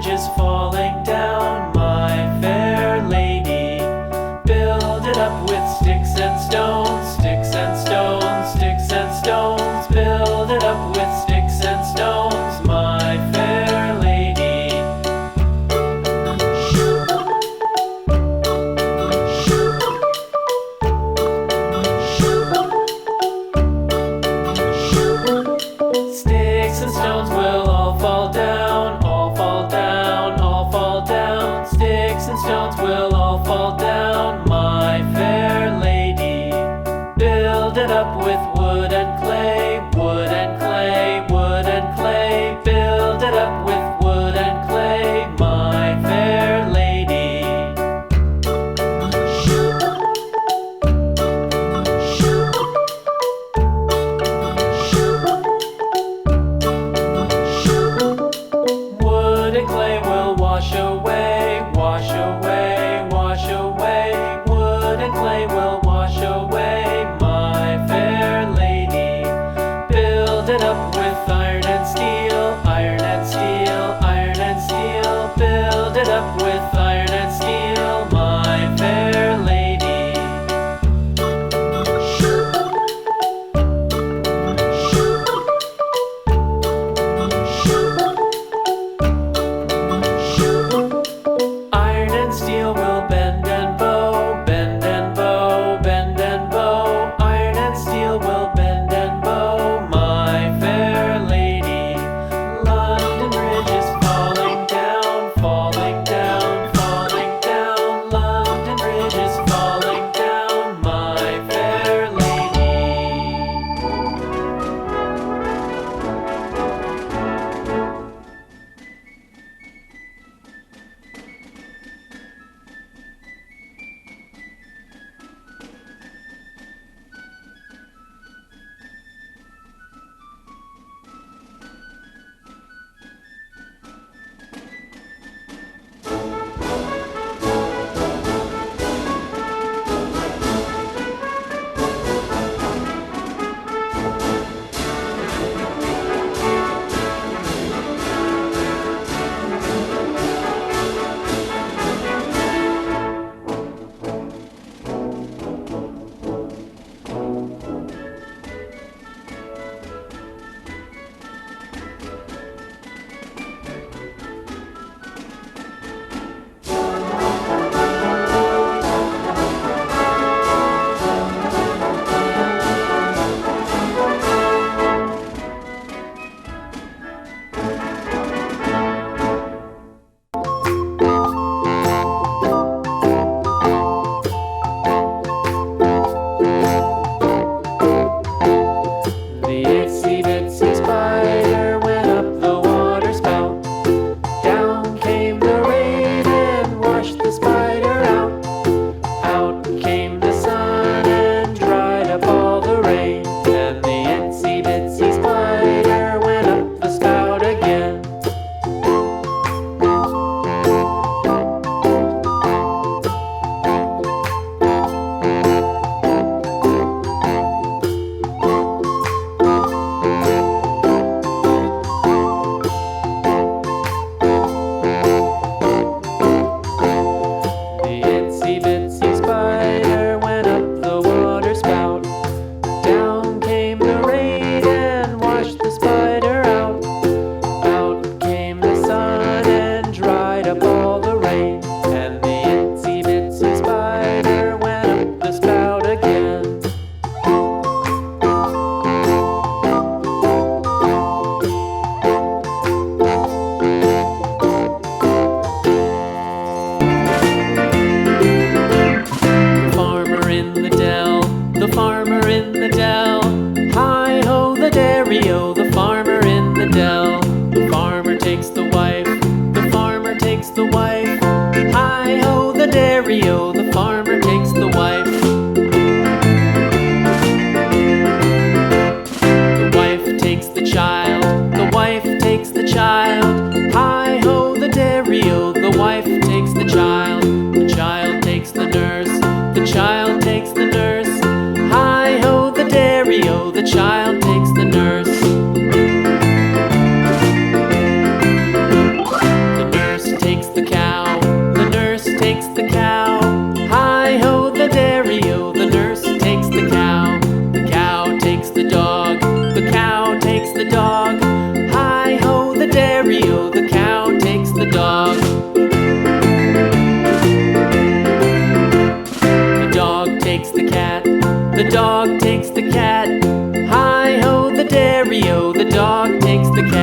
bridge is falling down, my fair lady. Build it up with sticks and stones, sticks and stones, sticks and stones. Build it up with sticks and stones, my fair lady. Sticks and stones will all fall down, all fall down, all fall down. Sticks and stones will all fall down, my fair lady. Build it up with wood and clay, wood and clay, wood and clay. Build it up with wood and clay, my fair lady.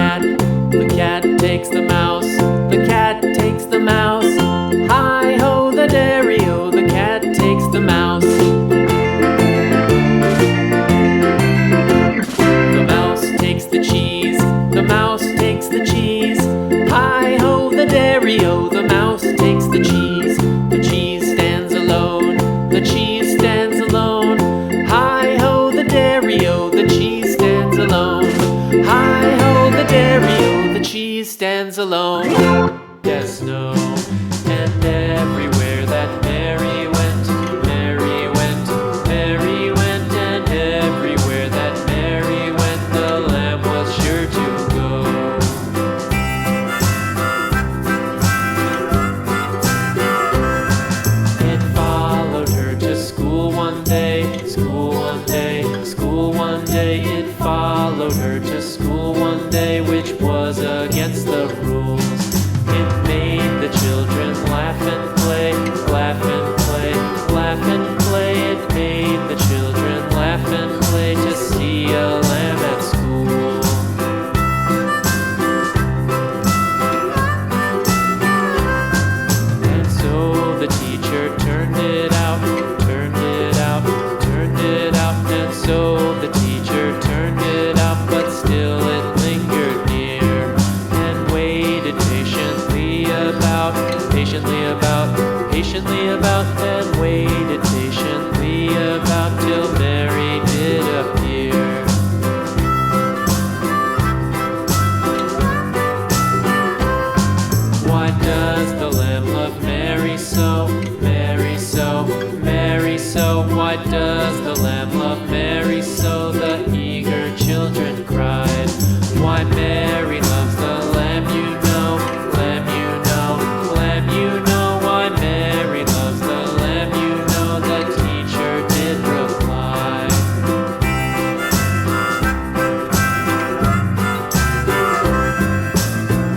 the cat takes the mouse, the cat takes the mouse. Hi-ho the dairy-o, the cat takes the mouse. The mouse takes the cheese, the mouse takes the cheese. Hi-ho the dairy-o, the mouse takes the cheese. The cheese stands alone, the cheese stands alone. Hi-ho the dairy-o, the cheese stands alone. Hi-ho the dairy-o, the cheese stands alone. Yes, no, and everywhere that Mary went, Mary went, Mary went, and everywhere that Mary went, the lamb was sure to go. It followed her to school one day, school one day, school one day. It followed her to school one day, which was against the rules. It made the children laugh and play, laugh and play, laugh and play. It made the children laugh and play to see a lamb at school. And so the teacher turned it out, turned it out, turned it out. And so the teacher turned it out, but still it lingered near and waited patiently about, patiently about, patiently about, and waited patiently about till Mary did appear. Why does the lamb love Mary so, Mary so, Mary so? Why does the lamb love Mary so? The eager children cried. Why Mary loves the lamb, you know, lamb, you know, lamb, you know. Why Mary loves the lamb, you know, the teacher did reply.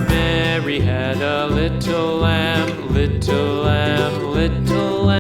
Mary had a little lamb, little lamb, little lamb.